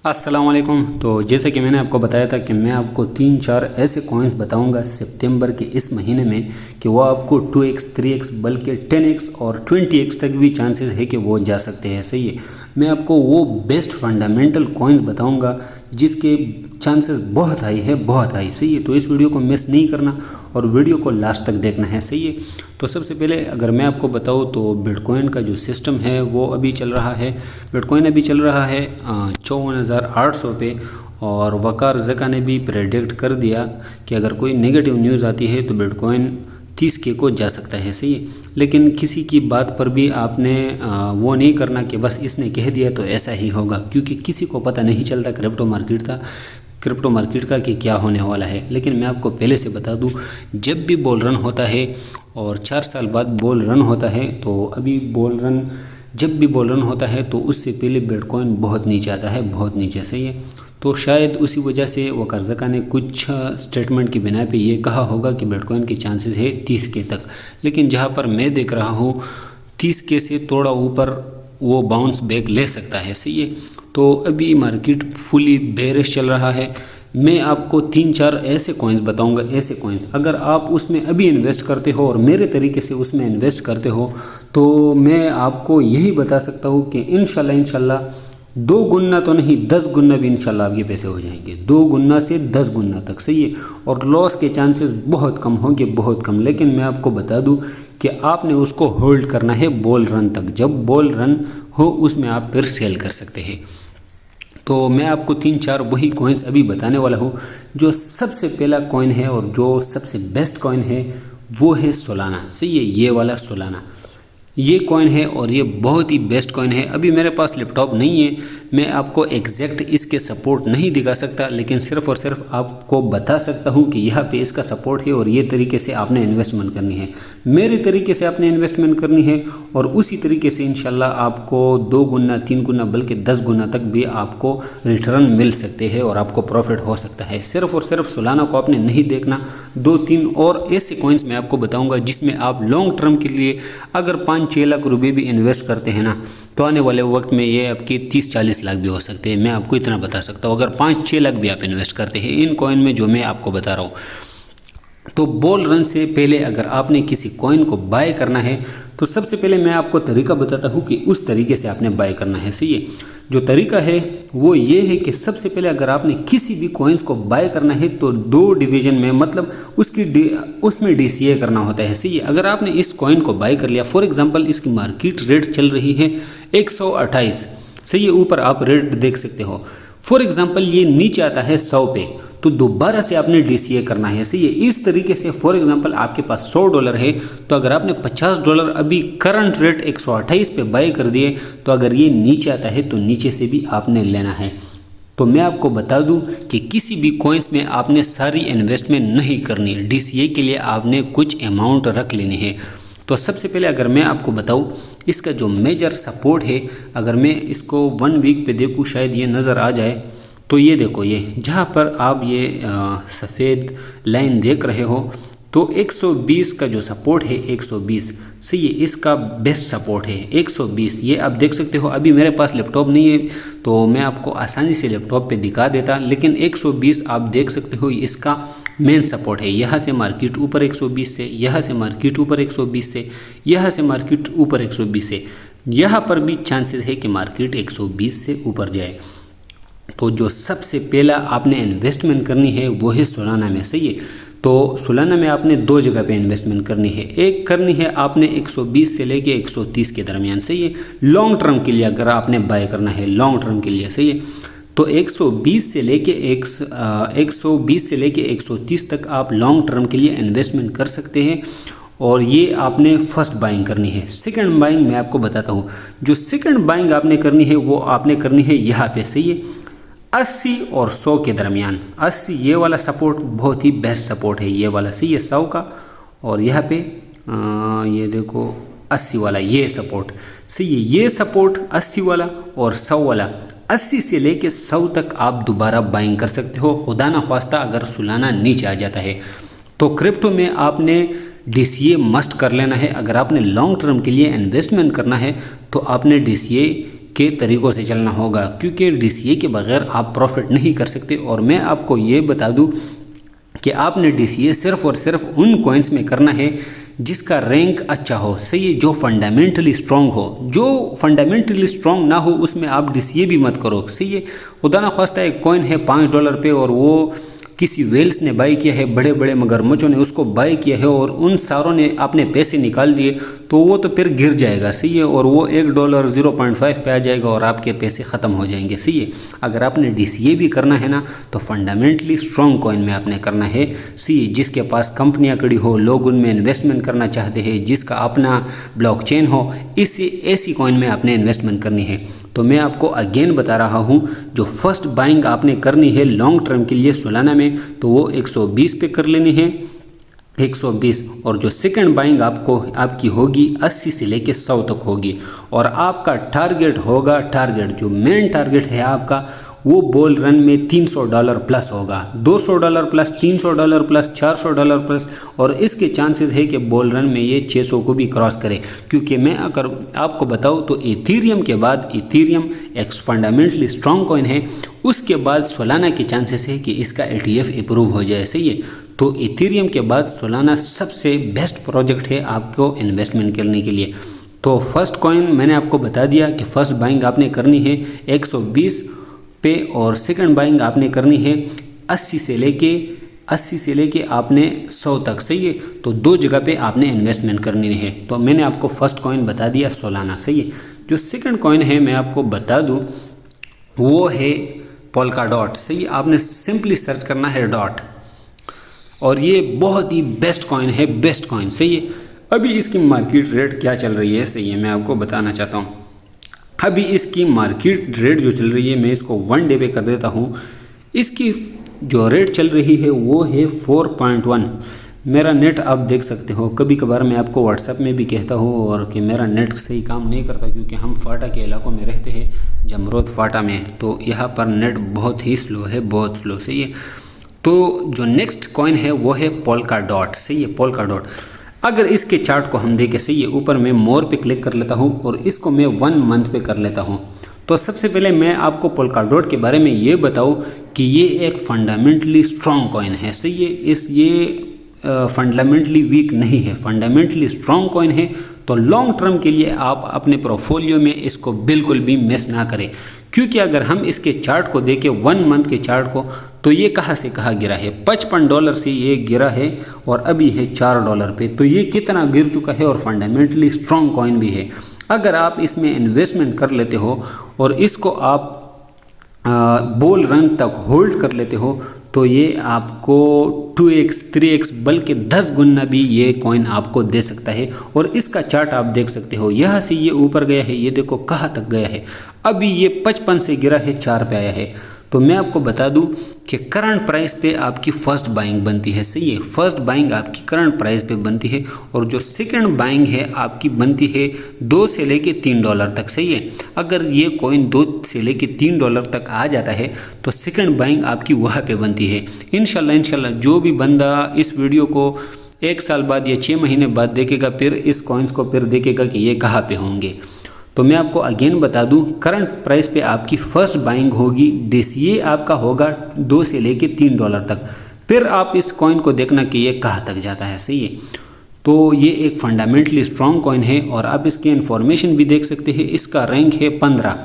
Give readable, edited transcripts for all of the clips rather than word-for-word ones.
अस्सलाम वालेकुम। तो जैसे कि मैंने आपको बताया था कि मैं आपको 3-4 ऐसे कॉइन्स बताऊंगा सितंबर के इस महीने में कि वो आपको 2x 3x बल्कि 10x और 20x तक भी चांसेस है कि वो जा सकते हैं। सही है, मैं आपको वो बेस्ट फंडामेंटल कॉइन्स बताऊंगा जिसके चांसेस बहुत हाई है, बहुत हाई। सही है, तो इस वीडियो को मिस नहीं करना और वीडियो को लास्ट तक देखना है। सही है, तो सबसे पहले अगर मैं आपको बताऊं तो बिटकॉइन का जो सिस्टम है वो अभी चल रहा है। बिटकॉइन अभी चल रहा है 54,800 पे। और वकार ज़का ने भी प्रेडिक्ट कर दिया कि अगर कोई नेगेटिव न्यूज़ आती है तो बिटकॉइन 30K को जा सकता है। सही है, लेकिन किसी की बात पर भी आपने वो नहीं करना कि बस इसने कह दिया तो ऐसा ही होगा, क्योंकि किसी को पता नहीं चलता क्रिप्टो मार्केट का कि क्या होने वाला है। लेकिन मैं आपको पहले से बता दूं, जब भी बुल रन होता है और 4 साल बाद बुल रन होता है, तो अभी जब भी बुल रन होता है तो उससे पहले बिटकॉइन बहुत नीचे आता है, बहुत नीचे। सही है, तो शायद उसी वजह से वकार ज़का ने कुछ स्टेटमेंट की बिना पे ये कहा होगा कि बिटकॉइन के चांसेस है 30K तक। लेकिन जहाँ पर मैं देख रहा हूँ 30K से थोड़ा ऊपर वो बाउंस बैक ले सकता है। सही है, तो अभी मार्केट फुली बेरिश चल रहा है। मैं आपको 3-4 ऐसे कॉइन्स बताऊंगा, ऐसे कॉइन्स अगर आप उसमें अभी इन्वेस्ट करते हो और मेरे तरीके से उसमें इन्वेस्ट करते हो तो मैं आपको यही बता सकता हूँ कि इंशाल्लाह 2 गुना तो नहीं 10 गुना भी इंशाल्लाह आपके पैसे हो जाएंगे, 2 गुना से 10 गुना तक। सही है, और लॉस के चांसेस बहुत कम होंगे, बहुत कम। लेकिन मैं आपको बता दूं कि आपने उसको होल्ड करना है बुल रन तक। जब बुल रन हो उसमें आप फिर सेल कर सकते हैं। तो मैं आपको 3-4 वही कॉइन्स अभी बताने वाला हूँ। जो सबसे पहला कॉइन है और जो सबसे बेस्ट कॉइन है वो है सोलाना। सही है, ये वाला सोलाना ये कॉइन है और ये बहुत ही बेस्ट कॉइन है। अभी मेरे पास लैपटॉप नहीं है, मैं आपको एग्जैक्ट इसके सपोर्ट नहीं दिखा सकता, लेकिन सिर्फ और सिर्फ आपको बता सकता हूँ कि यहाँ पे इसका सपोर्ट है और ये तरीके से आपने इन्वेस्टमेंट करनी है। मेरे तरीके से आपने इन्वेस्टमेंट करनी है और उसी तरीके से इंशाल्लाह आपको 2 गुना 3 गुना बल्कि 10 गुना तक भी आपको रिटर्न मिल सकते हैं और आपको प्रॉफिट हो सकता है। सिर्फ और सिर्फ सोलाना को आपने नहीं देखना, 2-3 और ऐसे कॉइन्स मैं आपको बताऊँगा जिसमें आप लॉन्ग टर्म के लिए अगर 5-6 लाख रुपये भी इन्वेस्ट करते हैं ना, तो आने वाले वक्त में ये आपके 30-40 लाख भी हो सकते हैं। मैं आपको इतना बता सकता हूँ, अगर 5-6 लाख भी आप इन्वेस्ट करते हैं इन कॉइन में जो मैं आपको बता रहा हूँ। तो बुल रन से पहले अगर आपने किसी कॉइन को बाय करना है तो सबसे पहले मैं आपको तरीका बताता हूँ कि उस तरीके से आपने बाय करना है। सही है, जो तरीका है वो ये है कि सबसे पहले अगर आपने किसी भी कॉइन्स को बाय करना है तो 2 डिवीजन में, मतलब उसमें DCA करना होता है। सही है, अगर आपने इस कॉइन को बाय कर लिया, फॉर एग्जांपल इसकी मार्केट रेट चल रही है 128। सही है, ऊपर आप रेट देख सकते हो। फॉर एग्जांपल ये नीचे आता है 100 पे, तो दोबारा से आपने DCA करना है। सही है, इस तरीके से फॉर एग्जांपल आपके पास $100 है, तो अगर आपने $50 अभी करंट रेट 128 पे बाय कर दिए, तो अगर ये नीचे आता है तो नीचे से भी आपने लेना है। तो मैं आपको बता दूं कि किसी भी कॉइन्स में आपने सारी इन्वेस्टमेंट नहीं करनी है, DCA के लिए आपने कुछ अमाउंट रख लेनी है। तो सबसे पहले अगर मैं आपको बताऊं इसका जो मेजर सपोर्ट है, अगर मैं इसको 1 वीक पे देखूं शायद ये नज़र आ जाए, तो ये देखो, ये जहाँ पर आप ये सफ़ेद लाइन देख रहे हो, तो 120 का जो सपोर्ट है 120, सही है, इसका बेस्ट सपोर्ट है 120। ये आप देख सकते हो। अभी मेरे पास लैपटॉप नहीं है तो मैं आपको आसानी से लैपटॉप पे दिखा देता, लेकिन 120 आप देख सकते हो इसका मेन सपोर्ट है। यहाँ से मार्केट ऊपर 120 से, यहाँ से मार्केट ऊपर 120 से, यहाँ से मार्केट ऊपर 120 से, यहाँ पर भी चांसेस है कि मार्केट 120 से ऊपर जाए। तो जो सबसे पहला आपने इन्वेस्टमेंट करनी है वो है सोलाना में। सही है, तो सोलाना में आपने 2 जगह पे इन्वेस्टमेंट करनी है। एक करनी है आपने 120 से लेके 130 के दरमियान। सही है, लॉन्ग टर्म के लिए अगर आपने बाय करना है, लॉन्ग टर्म के लिए। सही है, तो 120 से लेके 130 तक आप लॉन्ग टर्म के लिए इन्वेस्टमेंट कर सकते हैं और ये आपने फर्स्ट बाइंग करनी है। सेकंड बाइंग मैं आपको बताता हूँ। जो सेकंड बाइंग आपने करनी है वो आपने करनी है यहाँ पे। सही है, 80 और 100 के दरमियान। 80 ये वाला सपोर्ट बहुत ही बेस्ट सपोर्ट है, ये वाला। सही है, 100 का, और यहाँ पे ये देखो 80 वाला ये सपोर्ट। सही है, ये सपोर्ट 80 वाला और 100 वाला, 80 से लेके 100 तक आप दोबारा बाइंग कर सकते हो, खुदा ना ख्वास्ता अगर सोलाना नीचे आ जाता है। तो क्रिप्टो में आपने DCA मस्ट कर लेना है। अगर आपने लॉन्ग टर्म के लिए इन्वेस्टमेंट करना है तो आपने DCA के तरीक़ों से चलना होगा, क्योंकि DCA के बगैर आप प्रॉफिट नहीं कर सकते। और मैं आपको ये बता दूं कि आपने DCA सिर्फ़ और सिर्फ उन कॉइन्स में करना है जिसका रैंक अच्छा हो, सही है, जो फंडामेंटली स्ट्रॉन्ग हो। जो फंडामेंटली स्ट्रॉन्ग ना हो उसमें आप DCA भी मत करो, सही है। खुदा ना ख्वास्ता एक कॉइन है $5 पे और वो किसी वेल्स ने बाई किया है, बड़े बड़े मगरमच्छों ने उसको बाई किया है और उन सारों ने अपने पैसे निकाल दिए, तो वो तो फिर गिर जाएगा, सही है, और वो $1 0.5 पे आ जाएगा और आपके पैसे ख़त्म हो जाएंगे, सही है। अगर आपने DCA भी करना है ना तो फंडामेंटली स्ट्रॉन्ग कॉइन में आपने करना है, सही है, जिसके पास कंपनियाँ खड़ी हो, लोग उनमें इन्वेस्टमेंट करना चाहते हैं, जिसका अपना ब्लॉकचेन हो, ऐसी कॉइन में आपने इन्वेस्टमेंट करनी है। तो मैं आपको अगेन बता रहा हूँ, जो फर्स्ट बाइंग आपने करनी है लॉन्ग टर्म के लिए सोलाना में, तो वो 120 पे कर लेनी है, 120। और जो सेकंड बाइंग आपकी होगी 80 से लेके 100 तक होगी। और आपका टारगेट होगा, जो मेन टारगेट है आपका, वो बुल रन में $300 प्लस होगा, $200 प्लस, $300 प्लस, $400 प्लस। और इसके चांसेस है कि बुल रन में ये 600 को भी क्रॉस करे, क्योंकि मैं अगर आपको बताऊँ तो इथीरियम के बाद, इथीरियम एक फंडामेंटली स्ट्रॉन्ग कॉइन है, उसके बाद सोलाना के चांसेस है कि इसका ETF अप्रूव हो जाए, सही है। तो इथीरियम के बाद सोलाना सबसे बेस्ट प्रोजेक्ट है आपको इन्वेस्टमेंट करने के लिए। तो फर्स्ट कॉइन मैंने आपको बता दिया कि फ़र्स्ट बाइंग आपने करनी है 120 पे और सेकंड बाइंग आपने करनी है 80 से लेके आपने 100 तक, सही है। तो 2 जगह पे आपने इन्वेस्टमेंट करनी है। तो मैंने आपको फर्स्ट कॉइन बता दिया सोलाना, सही है। जो सेकंड कॉइन है मैं आपको बता दूं वो है पोल्का डॉट, सही है। आपने सिंपली सर्च करना है डॉट, और ये बहुत ही बेस्ट कॉइन है, बेस्ट कॉइन, सही है। अभी इसकी मार्केट रेट क्या चल रही है, सही है, मैं आपको बताना चाहता हूँ। अभी इसकी मार्केट रेट जो चल रही है, मैं इसको 1 डे पे कर देता हूँ। इसकी जो रेट चल रही है वो है 4.1। मेरा नेट आप देख सकते हो, कभी कभार मैं आपको व्हाट्सएप में भी कहता हूँ और कि मेरा नेट सही काम नहीं करता, क्योंकि हम फाटा के इलाकों में रहते हैं, जमरोद फाटा में, तो यहाँ पर नेट बहुत ही स्लो है, बहुत स्लो, सही है। तो जो नेक्स्ट कॉइन है वो है पोल्का डॉट, सही है, पोल्का डॉट। अगर इसके चार्ट को हम देखें, सही है, ऊपर मैं मोर पे क्लिक कर लेता हूँ और इसको मैं 1 मंथ पे कर लेता हूँ। तो सबसे पहले मैं आपको पोल्का डॉट के बारे में ये बताऊँ कि ये एक फंडामेंटली स्ट्रॉन्ग कॉइन है, सही है। ये फंडामेंटली वीक नहीं है, फंडामेंटली स्ट्रॉन्ग कॉइन है। तो लॉन्ग टर्म के लिए आप अपने पोर्टफोलियो में इसको बिल्कुल भी मिस ना करें, क्योंकि अगर हम इसके चार्ट को देखें 1 मंथ के चार्ट को, तो ये कहाँ से कहाँ गिरा है, $55 से ये गिरा है और अभी है $4 पे। तो ये कितना गिर चुका है और फंडामेंटली स्ट्रॉन्ग कॉइन भी है। अगर आप इसमें इन्वेस्टमेंट कर लेते हो और इसको आप बुल रन तक होल्ड कर लेते हो, तो ये आपको 2x 3x बल्कि 10 गुना भी ये कॉइन आपको दे सकता है। और इसका चार्ट आप देख सकते हो, यहाँ से ये ऊपर गया है, ये देखो कहाँ तक गया है, अभी ये 55 से गिरा है 4 पे आया है। तो मैं आपको बता दूं कि करंट प्राइस पे आपकी फर्स्ट बाइंग बनती है, सही है, फर्स्ट बाइंग आपकी करंट प्राइस पे बनती है। और जो सेकंड बाइंग है आपकी बनती है $2 से लेके $3 तक, सही है। अगर ये कॉइन $2 से लेके $3 तक आ जाता है तो सेकंड बाइंग आपकी वहाँ पे बनती है। इंशाल्लाह जो भी बंदा इस वीडियो को 1 साल बाद या 6 महीने बाद देखेगा, फिर इस कॉइन्स को फिर देखेगा कि ये कहाँ पे होंगे। तो मैं आपको अगेन बता दूं, करंट प्राइस पे आपकी फर्स्ट बाइंग होगी, DCA आपका होगा $2 से लेके $3 तक। फिर आप इस कॉइन को देखना कि ये कहाँ तक जाता है, सही है। तो ये एक फंडामेंटली स्ट्रॉन्ग कॉइन है और आप इसकी इन्फॉर्मेशन भी देख सकते हैं। इसका रैंक है 15,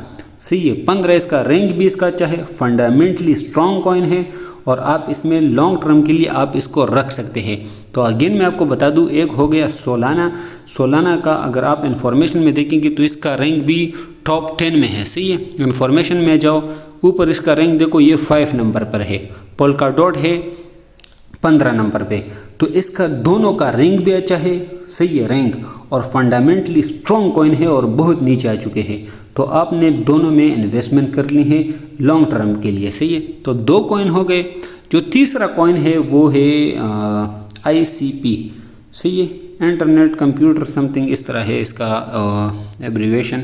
सही है, 15 इसका रैंक भी इसका अच्छा है, फंडामेंटली स्ट्रॉन्ग कॉइन है और आप इसमें लॉन्ग टर्म के लिए आप इसको रख सकते हैं। तो अगेन मैं आपको बता दूं, एक हो गया सोलाना का अगर आप इन्फॉर्मेशन में देखेंगे तो इसका रैंक भी टॉप 10 में है, सही है। इन्फॉर्मेशन में जाओ, ऊपर इसका रैंक देखो, ये 5 नंबर पर है, पोल्का डॉट है 15 नंबर पे। तो इसका दोनों का रैंक भी अच्छा है, सही है, रैंक, और फंडामेंटली स्ट्रॉन्ग कॉइन है और बहुत नीचे आ चुके हैं। तो आपने दोनों में इन्वेस्टमेंट कर ली है लॉन्ग टर्म के लिए, सही है। तो 2 कॉइन हो गए। जो तीसरा कॉइन है वो है ICP, सही है, इंटरनेट कंप्यूटर समथिंग इस तरह है इसका एब्रीवेशन।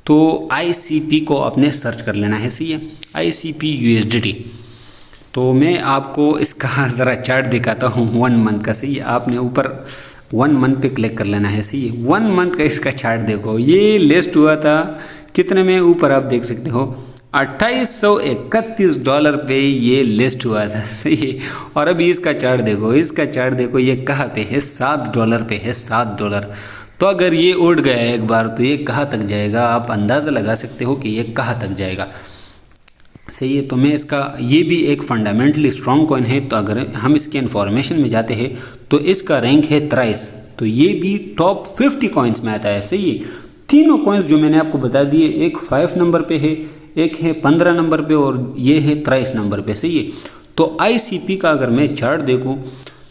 तो ICP को आपने सर्च कर लेना है, सही है, ICP USDT। तो मैं आपको इसका ज़रा चार्ट दिखाता हूँ 1 मंथ का, सही है। आपने ऊपर 1 मंथ पे क्लिक कर लेना है, सही है। 1 मंथ का इसका चार्ट देखो, ये लिस्ट हुआ था कितने में ऊपर आप देख सकते हो $2831 पे ये लिस्ट हुआ था, सही है। और अभी इसका चार्ट देखो, इसका चार्ट देखो, ये कहाँ पे है, $7 पे है, $7। तो अगर ये उड़ गया एक बार तो ये कहाँ तक जाएगा, आप अंदाज़ा लगा सकते हो कि ये कहाँ तक जाएगा, सही है। तो मैं इसका, ये भी एक फंडामेंटली स्ट्रॉन्ग कॉइन है। तो अगर हम इसके इन्फॉर्मेशन में जाते हैं तो इसका रैंक है 23, तो ये भी टॉप 50 कॉइन्स में आता है, सही है। तीनों कॉइन्स जो मैंने आपको बता दिए, एक 5 नंबर पे है, एक है 15 नंबर पे और ये है 23 नंबर पे, सही है। तो ICP का अगर मैं चार्ट देखूं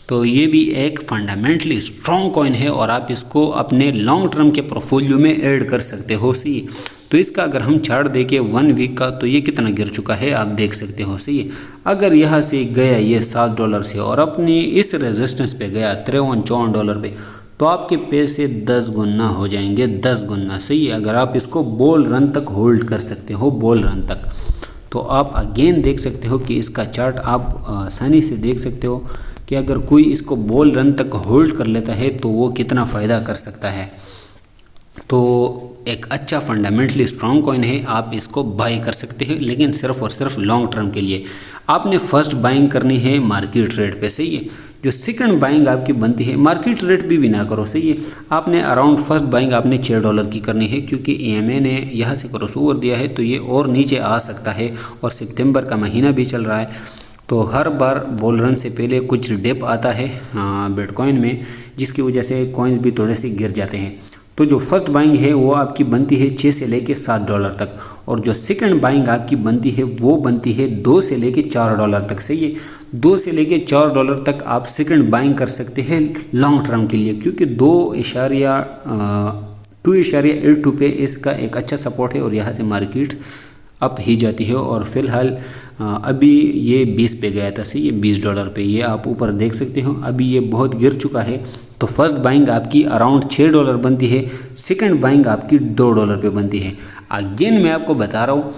तो ये भी एक फंडामेंटली स्ट्रॉन्ग कॉइन है और आप इसको अपने लॉन्ग टर्म के पोर्टफोलियो में ऐड कर सकते हो, सही है। तो इसका अगर हम चार्ट देखें 1 वीक का, तो ये कितना गिर चुका है आप देख सकते हो, सही है। अगर यहाँ से गया ये $7 से और अपनी इस रेजिस्टेंस पे गया $53-54 पे, तो आपके पैसे 10 गुना हो जाएंगे, 10 गुना, सही है। अगर आप इसको बोल रन तक होल्ड कर सकते हो, बोल रन तक, तो आप अगेन देख सकते हो कि इसका चार्ट आप आसानी से देख सकते हो कि अगर कोई इसको बोल रन तक होल्ड कर लेता है तो वो कितना फ़ायदा कर सकता है। तो एक अच्छा फंडामेंटली स्ट्रॉन्ग कॉइन है, आप इसको बाई कर सकते हैं, लेकिन सिर्फ और सिर्फ लॉन्ग टर्म के लिए। आपने फर्स्ट बाइंग करनी है मार्केट रेट पे, सही है। जो सेकंड बाइंग आपकी बनती है मार्केट रेट भी ना करो, सही है। आपने अराउंड फर्स्ट बाइंग आपने $6 की करनी है, क्योंकि EMA ने यहाँ से क्रॉसओवर दिया है तो ये और नीचे आ सकता है और सितंबर का महीना भी चल रहा है। तो हर बार बुल रन से पहले कुछ डिप आता है बिटकॉइन में, जिसकी वजह से कॉइन्स भी थोड़े से गिर जाते हैं। तो जो फर्स्ट बाइंग है वो आपकी बनती है 6 से लेके $7 तक, और जो सेकंड बाइंग आपकी बनती है वो बनती है 2 से लेके $4 तक, सही है। 2 से लेके $4 तक आप सेकंड बाइंग कर सकते हैं लॉन्ग टर्म के लिए, क्योंकि 2.82 पे इसका एक अच्छा सपोर्ट है और यहाँ से मार्केट अप ही जाती है। और फिलहाल अभी ये 20 पे गया था, सही है, $20 पे, ये आप ऊपर देख सकते हो। अभी ये बहुत गिर चुका है, तो फर्स्ट बाइंग आपकी अराउंड $6 बनती है, सेकंड बाइंग आपकी $2 पे बनती है। अगेन मैं आपको बता रहा हूँ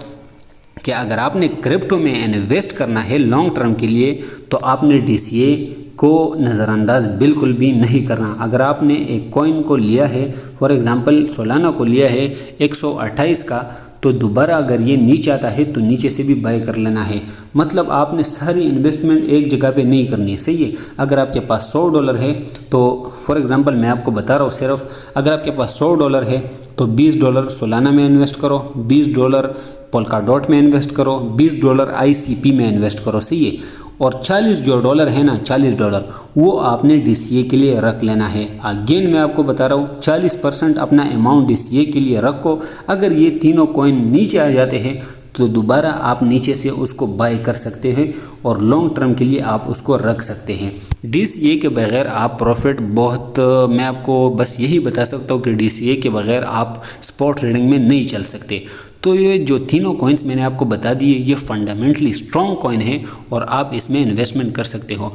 कि अगर आपने क्रिप्टो में इन्वेस्ट करना है लॉन्ग टर्म के लिए तो आपने DCA को नज़रअंदाज बिल्कुल भी नहीं करना। अगर आपने एक कॉइन को लिया है, फॉर एग्ज़ाम्पल सोलाना को लिया है 128 का, तो दोबारा अगर ये नीचे आता है तो नीचे से भी बाय कर लेना है। मतलब आपने सारी इन्वेस्टमेंट एक जगह पे नहीं करनी है, सही है। अगर आपके पास $100 है तो फॉर एग्ज़ाम्पल मैं आपको बता रहा हूँ, सिर्फ अगर आपके पास $100 है तो $20 सोलाना में इन्वेस्ट करो, $20 पोल्काडॉट में इन्वेस्ट करो, $20 ICP में इन्वेस्ट करो, सही है। और $40 है ना, $40 वो आपने DCA के लिए रख लेना है। अगेन मैं आपको बता रहा हूँ 40% अपना अमाउंट DCA के लिए रखो। अगर ये तीनों कॉइन नीचे आ जाते हैं तो दोबारा आप नीचे से उसको बाय कर सकते हैं और लॉन्ग टर्म के लिए आप उसको रख सकते हैं। DCA के बगैर आप प्रॉफिट बहुत, मैं आपको बस यही बता सकता हूँ कि DCA के बगैर आप स्पॉट ट्रेडिंग में नहीं चल सकते। तो ये जो तीनों कॉइन्स मैंने आपको बता दिए ये फंडामेंटली स्ट्रॉन्ग कॉइन है और आप इसमें इन्वेस्टमेंट कर सकते हो।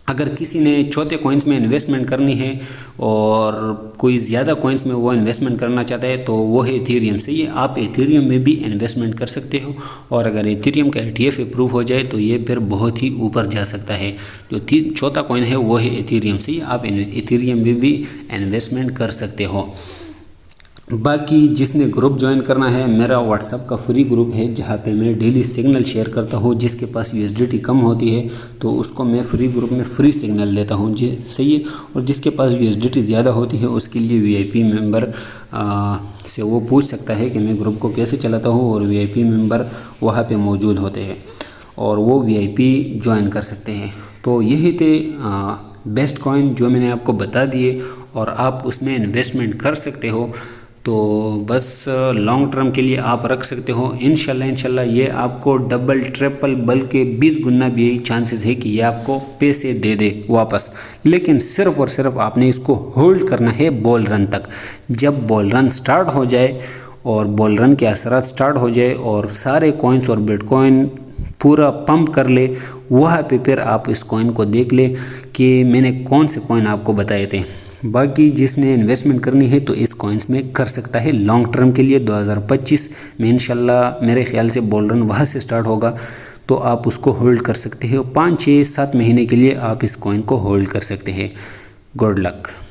अगर किसी ने छोटे कॉइन्स में इन्वेस्टमेंट करनी है और कोई ज़्यादा कॉइन्स में वो इन्वेस्टमेंट करना चाहता है तो वो है इथेरियम, से ये आप इथेरियम में भी इन्वेस्टमेंट कर सकते हो। और अगर इथेरियम का ETF अप्रूव हो जाए तो ये फिर बहुत ही ऊपर जा सकता है। जो चौथा कॉइन है वो है इथेरियम, से आप इथेरियम में भी इन्वेस्टमेंट कर सकते हो। बाकी जिसने ग्रुप ज्वाइन करना है, मेरा व्हाट्सअप का फ्री ग्रुप है जहाँ पे मैं डेली सिग्नल शेयर करता हूँ। जिसके पास USDT कम होती है तो उसको मैं फ्री ग्रुप में फ्री सिग्नल देता हूँ जी, सही है। और जिसके पास USDT ज़्यादा होती है उसके लिए VIP मेंबर से वो पूछ सकता है कि मैं ग्रुप को कैसे चलाता हूँ, और VIP मेंबर वहाँ पे मौजूद होते हैं और वो VIP ज्वाइन कर सकते हैं। तो यही थे बेस्ट कॉइन जो मैंने आपको बता दिए और आप उसमें इन्वेस्टमेंट कर सकते हो। तो बस लॉन्ग टर्म के लिए आप रख सकते हो। इंशाल्लाह ये आपको डबल ट्रिपल बल्कि 20 गुना भी चांसेस है कि ये आपको पैसे दे दे वापस। लेकिन सिर्फ और सिर्फ आपने इसको होल्ड करना है बुल रन तक। जब बुल रन स्टार्ट हो जाए और बुल रन के असरात स्टार्ट हो जाए और सारे कॉइन्स और बिटकॉइन पूरा पंप कर ले, वहाँ पे फिर आप इस कॉइन को देख ले कि मैंने कौन से कॉइन आपको बताए थे। बाकी जिसने इन्वेस्टमेंट करनी है तो इस कॉइन्स में कर सकता है लॉन्ग टर्म के लिए। 2025 में इंशाल्लाह मेरे ख्याल से बुल रन वहाँ से स्टार्ट होगा तो आप उसको होल्ड कर सकते हैं। 5, 6, 7 महीने के लिए आप इस कॉइन को होल्ड कर सकते हैं। Good luck.